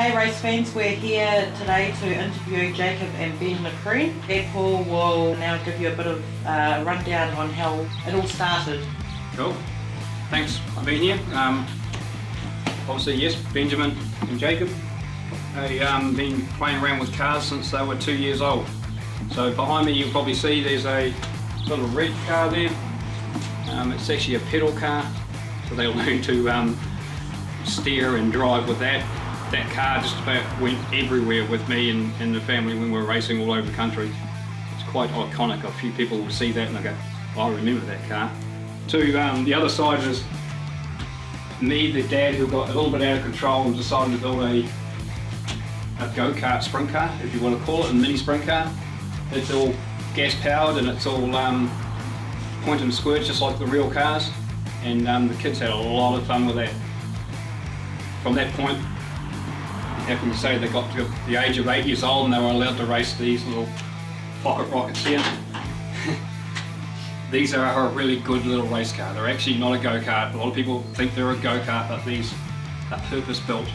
Hey race fans, we're here today to interview Jakeb and Ben LeCren. Paul will now give you a bit of rundown on how it all started. Cool, thanks for being here. Obviously yes, Benjamin and Jakeb. They've been playing around with cars since they were 2 years old. So behind me you'll probably see there's a little red car there. It's actually a pedal car, so they'll learn to steer and drive with that. That car just about went everywhere with me and the family when we were racing all over the country. It's quite iconic. A few people will see that and they go, oh, I remember that car. The other side is me, the dad, who got a little bit out of control and decided to build a go-kart sprint car, if you want to call it, a mini sprint car. It's all gas powered and it's all point and squirt just like the real cars, and the kids had a lot of fun with that. From that point, happy to say they got to the age of 8 years old and they were allowed to race these little pocket rockets here. These are a really good little race car. They're actually not a go-kart. A lot of people think they're a go-kart, but these are purpose-built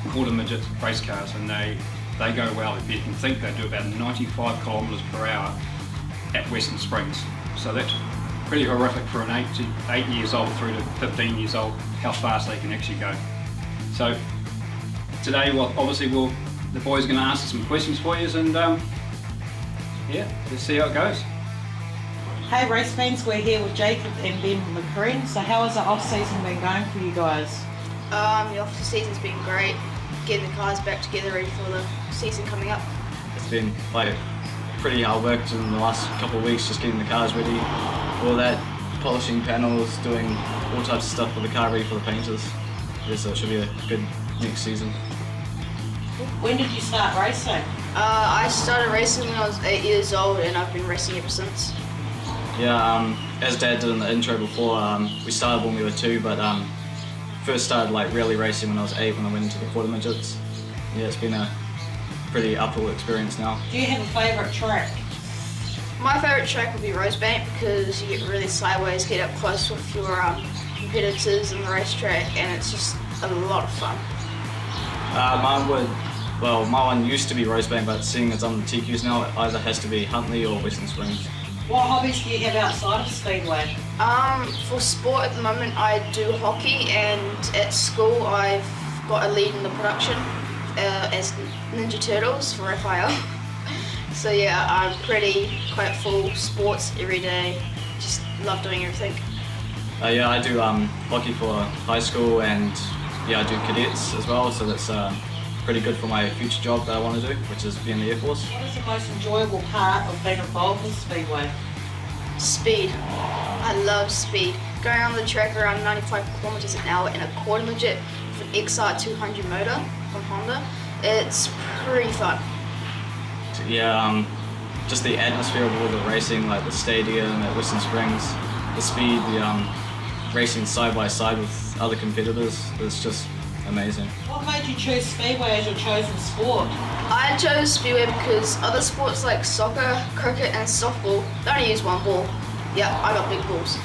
quarter midget race cars, and they go well. If you can think, they do about 95 kilometres per hour at Western Springs. So that's pretty horrific for an 8 years old through to 15 years old, how fast they can actually go. So today, obviously the boys are going to ask some questions for you, and yeah, let's see how it goes. Hey race fans, we're here with Jakeb and Ben LeCren. So how has the off-season been going for you guys? The off-season's been great, getting the cars back together ready for the season coming up. It's been like pretty hard work in the last couple of weeks, just getting the cars ready, all that, polishing panels, doing all types of stuff for the car ready for the painters. Yeah, so it should be a good next season. When did you start racing? I started racing when I was 8 years old and I've been racing ever since. Yeah, as Dad did in the intro before, we started when we were 2, but first started like really racing when I was 8 when I went into the quarter midgets. Yeah, it's been a pretty uphill experience now. Do you have a favourite track? My favourite track would be Rosebank because you get really sideways, get up close with your competitors in the racetrack, and it's just a lot of fun. My one used to be Rosebank, but seeing it's on the TQs now, it either has to be Huntley or Western Springs. What hobbies do you have outside of Speedway? For sport at the moment I do hockey, and at school I've got a lead in the production as Ninja Turtles for FIL. So yeah, I'm quite full sports every day, just love doing everything. Yeah, I do hockey for high school, and yeah, I do cadets as well, so that's pretty good for my future job that I want to do, which is be in the Air Force. What is the most enjoyable part of being involved with Speedway? Speed. I love speed. Going around the track around 95 kilometers an hour in a quarter midget with an XR 200 motor from Honda, it's pretty fun. Yeah, just the atmosphere of all the racing, like the stadium at Western Springs, the speed, the racing side by side with other competitors, it's just amazing. What made you choose Speedway as your chosen sport? I chose Speedway because other sports like soccer, cricket and softball they only use one ball. Yeah, I got big balls.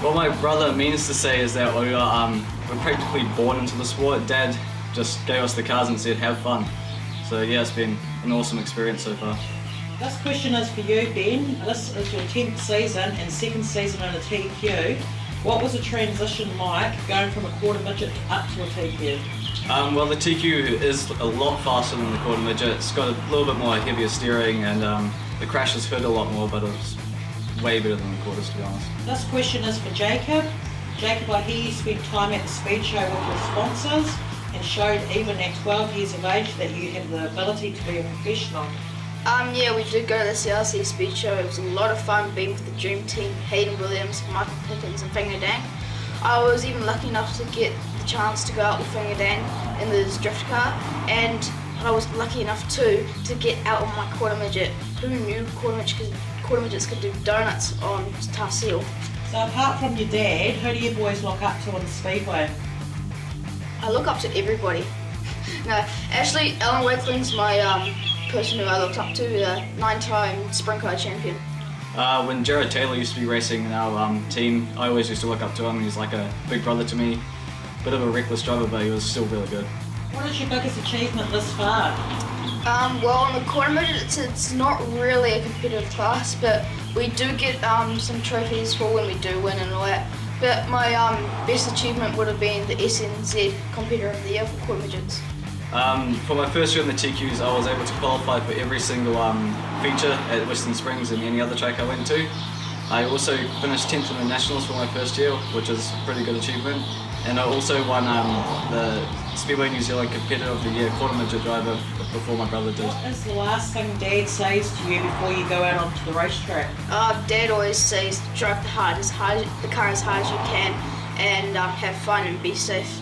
What my brother means to say is that we're practically born into the sport. Dad just gave us the cars and said have fun. So yeah, it's been an awesome experience so far. This question is for you, Ben. This is your 10th season and 2nd season in a TQ. What was the transition like going from a quarter midget up to a TQ? Well, the TQ is a lot faster than the quarter midget. It's got a little bit more heavier steering, and the crashes hurt a lot more, but it's way better than the quarters, to be honest. This question is for Jakeb. Jakeb, I hear you spent time at the speed show with your sponsors and showed even at 12 years of age that you have the ability to be a professional. Yeah, we did go to the CRC speed show. It was a lot of fun being with the dream team, Hayden Williams, Michael Pickens and Finger Dan. I was even lucky enough to get the chance to go out with Finger Dan in his drift car, and I was lucky enough too to get out on my quarter midget. Who knew quarter midgets could do donuts on Tarseel? So apart from your dad, who do you boys look up to in the Speedway? I look up to everybody. No, actually Alan Wakeling's my person who I looked up to, the 9-time sprint car champion. When Jared Taylor used to be racing in our team, I always used to look up to him. He's like a big brother to me. Bit of a reckless driver, but he was still really good. What is your biggest achievement this far? Well, on the Quarter Midget, it's not really a competitive class, but we do get some trophies for when we do win and all that. But my best achievement would have been the SNZ Competitor of the Year for Quarter Midgets. For my first year in the TQs, I was able to qualify for every single feature at Western Springs and any other track I went to. I also finished 10th in the Nationals for my first year, which is a pretty good achievement. And I also won the Speedway New Zealand Competitor of the Year Quarter Midget driver before my brother did. What is the last thing Dad says to you before you go out onto the racetrack? Dad always says drive the car as hard as you can and have fun and be safe.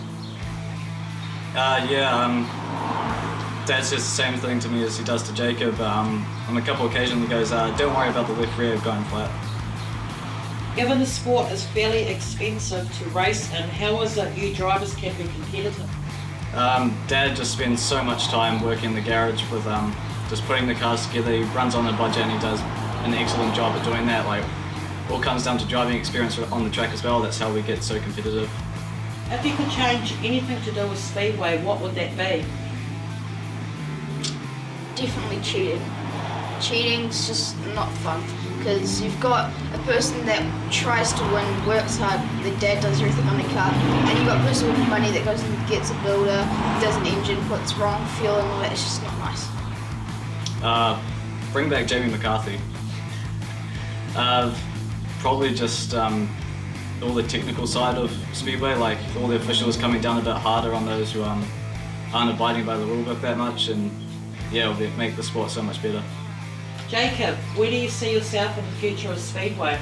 Dad says the same thing to me as he does to Jacob. On a couple of occasions he goes, don't worry about the left rear going flat. Given the sport is fairly expensive to race in, how is it you drivers can be competitive? Dad just spends so much time working in the garage with just putting the cars together. He runs on a budget and he does an excellent job at doing that. Like, all comes down to driving experience on the track as well. That's how we get so competitive. If you could change anything to do with Speedway, what would that be? Definitely cheating. Cheating's just not fun because you've got a person that tries to win, works hard, their dad does everything on their car, and you've got a person with money that goes and gets a builder, does an engine, puts wrong fuel and all that. It's just not nice. Bring back Jamie McCarthy. Probably just all the technical side of Speedway, like all the officials coming down a bit harder on those who aren't abiding by the rulebook that much, and yeah, it'll make the sport so much better. Jacob, where do you see yourself in the future of Speedway?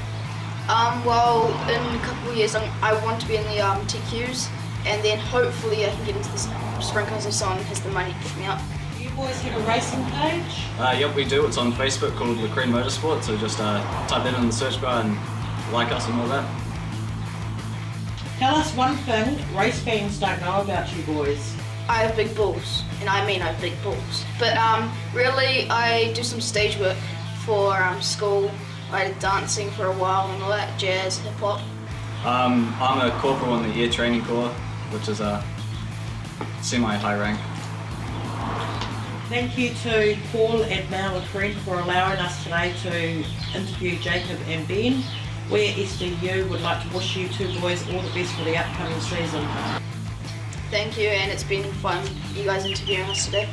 Well, in a couple of years I want to be in the TQs, and then hopefully I can get into the sprint cars if someone has the money to pick me up. Do you boys have a racing page? Yep, we do. It's on Facebook called Cren Motorsport, so just type that in the search bar and like us and all that. Tell us one thing race fans don't know about you boys. I have big balls, and I mean I have big balls. But really, I do some stage work for school. I did dancing for a while and all that, jazz, hip hop. I'm a corporal in the Air Training Corps, which is a semi-high rank. Thank you to Paul and Mel LeCren for allowing us today to interview Jacob and Ben. We at SDU would like to wish you two boys all the best for the upcoming season. Thank you, and it's been fun you guys interviewing us today.